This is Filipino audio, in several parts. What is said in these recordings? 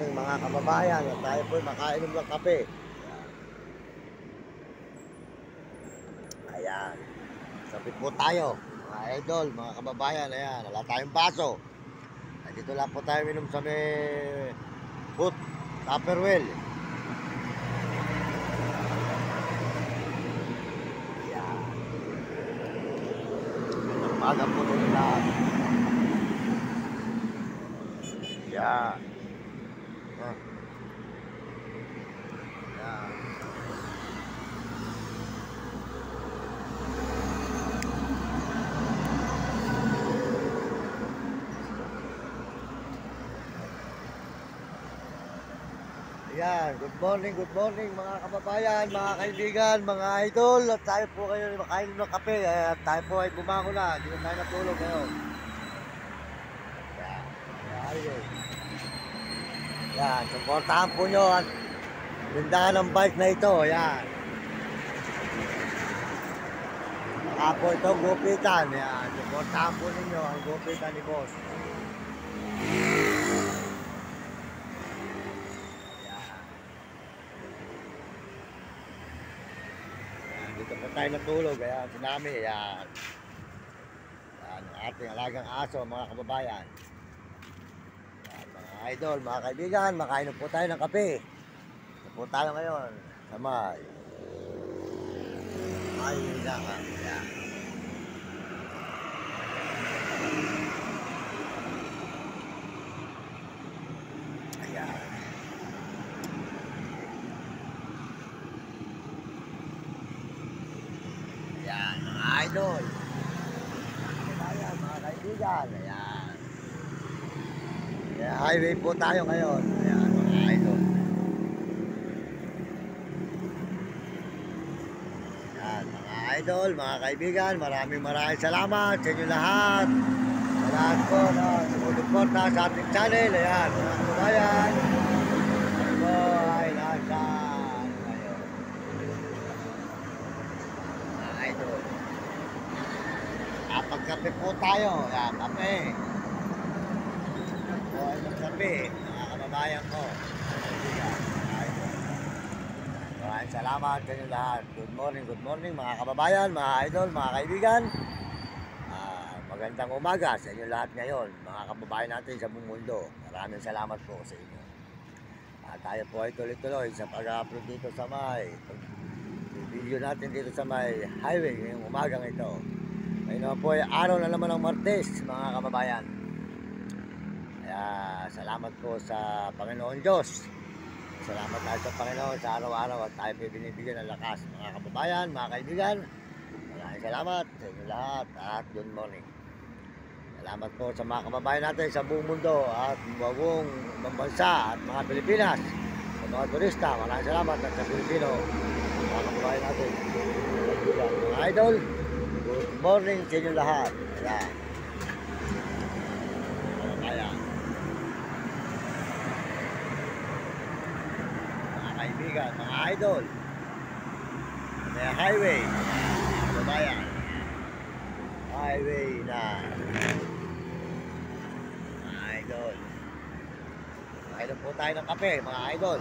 morning mga kababayan. At tayo po makainom ng kape. Ayan. Sabi po tayo, mga idol, mga kababayan. Ayan, wala tayong baso. At dito lang po tayo minum sa may food Tupperware. Ayan. Umaga po nila lahat. Ayan. Ayan. Ayan, good morning mga kababayan, mga kaibigan, mga idol. At tayo po kayo makainom ng kape. At tayo po ay bumangon na, hindi na tayo natulog ngayon. Ayan, ayan, supportahan po nyo ang tindahan ng bike na ito. Ayan. Saka po itong gupitan. Ayan, supportahan po ninyo ang gupitan ni Boss. Dito po tayo natulog, ayan, tsunami, ayan. Ayan, ang ating alagang aso, mga kababayan. Ayan, mga idol, mga kaibigan, makainom po tayo ng kape. Ito po tayo ngayon, sa may hilangan, ayan. Ayan. Ayan, mga idol. Ayan, mga kaibigan. Ayan. Ayan, highway po tayo ngayon. Ayan, mga idol. Ayan, mga idol, mga kaibigan. Maraming salamat sa inyo lahat. Sa lahat po na sumusuporta sa ating channel. Ayan, mga kabayan. Ayan po ay nasa idol. Kapag-kape po tayo. Ayan, kape. Po ay magkape, mga kababayan ko. Maraming salamat sa inyo lahat. Good morning mga kababayan, mga idol, mga kaibigan. Magandang umaga sa inyo lahat ngayon, mga kababayan natin sa buong mundo. Maraming salamat po sa inyo. Tayo po ay tuloy-tuloy sa pag-upload dito sa may video natin dito sa may highway ngayong umagang ito. Ngayon po ay araw na naman ng Martes, mga kababayan. Kaya salamat po sa Panginoon Diyos. Salamat tayo sa Panginoon sa araw-araw at tayo binibigyan ng lakas, mga kababayan, mga kaibigan. Maraming salamat sa inyo lahat at good morning. Salamat po sa mga kababayan natin sa buong mundo at buong bansa at mga Pilipinas. Sa mga turista, maraming salamat at sa Pilipino, mga kababayan natin. Mga idol, good morning sa inyo lahat. Ayan. Ayan. Mga kaibigan, mga idol. May highway. Kababayan. Highway na. Mga idol. Kailan po tayo ng kape, mga idol.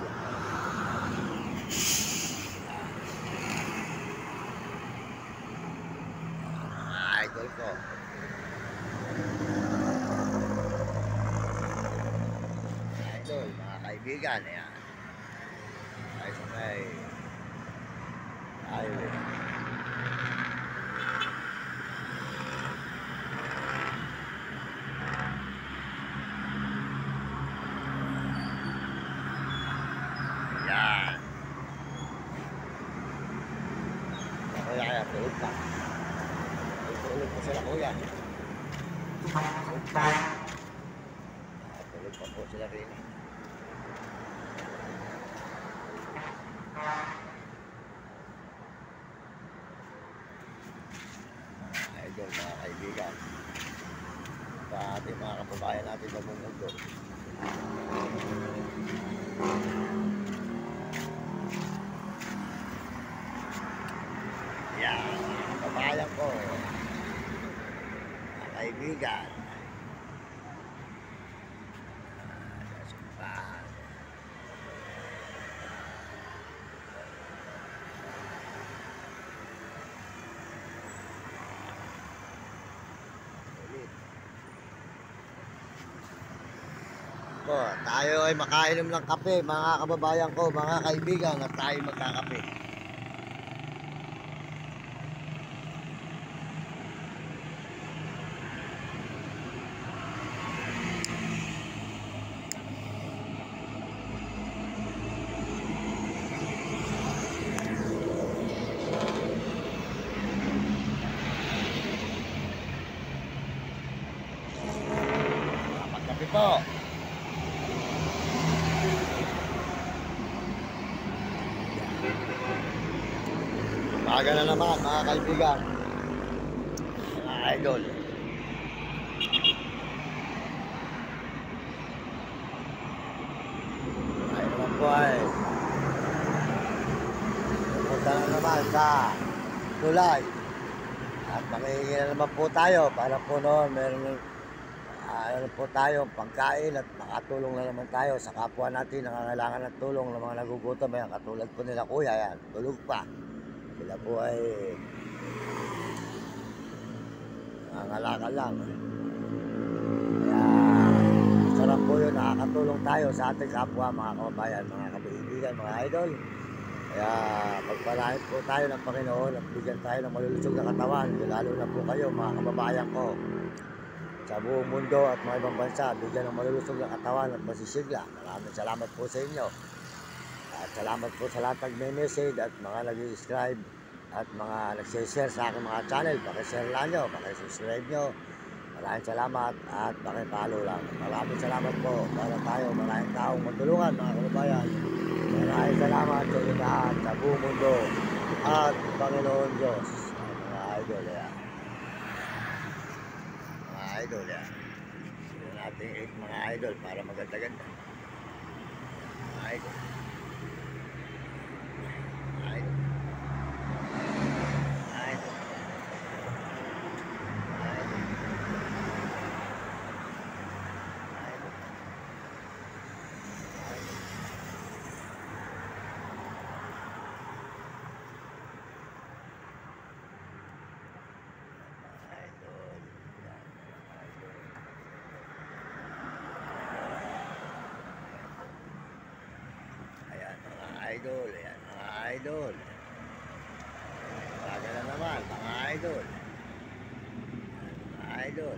Idol ko. Idol, mga kaibigan, ayan. Ay, sa may highway. Ayan. Kaya, tulog pa. Tulog po sila, kuya. Tulog pa po sila rin. Idol, mga kaibigan. Sa ating mga kababayan natin sa buong mundo. Yan, kababayan ko. Mga kaibigan. Simbahan. po, tayo ay makainom ng kape, mga kababayan ko, mga kaibigan, at tayo magkakape. Magkape po. Umaga na naman, mga kaibigan, mga idol. Tayo naman po ay pupunta na naman sa tulay. At mangihingi na naman po tayo para po noon meron ano po tayo pagkain at makatulong na naman tayo sa kapwa natin nangangailangan ng tulong ng mga nagugutom. Ayan, katulad po nila kuya, yan, tulog pa. Sila po ay nangangalakal lang. Kaya sarap po yun, nakakatulong tayo sa ating kapwa, mga kababayan, mga kaibigan, mga idol. Kaya pagpalain po tayo ng Panginoon at bigyan tayo ng malulusog na katawan, lalo na po kayo, mga kababayan ko sa buong mundo at mga ibang bansa, bigyan ng malulusog na katawan at masisigla. Maraming salamat po sa inyo. At salamat po sa lahat nag-message at mga nag-subscribe at mga nag-share sa aking mga channel. Pakishare lang nyo, pakisubscribe nyo. Maraming salamat at pakipalo lang. Maraming salamat po para tayo, maraming taong matulungan, mga kababayan. Maraming salamat sa inyo lahat sa buong mundo at Panginoon Diyos. Mga idol, yan. Mga idol, yan. Sino natin 8 mga idol para maganda-ganda. Mga idol. Mga idol. Mga idol. Mga idol. Idol, ayan, mga idol. Baga na naman, mga idol. Mga idol.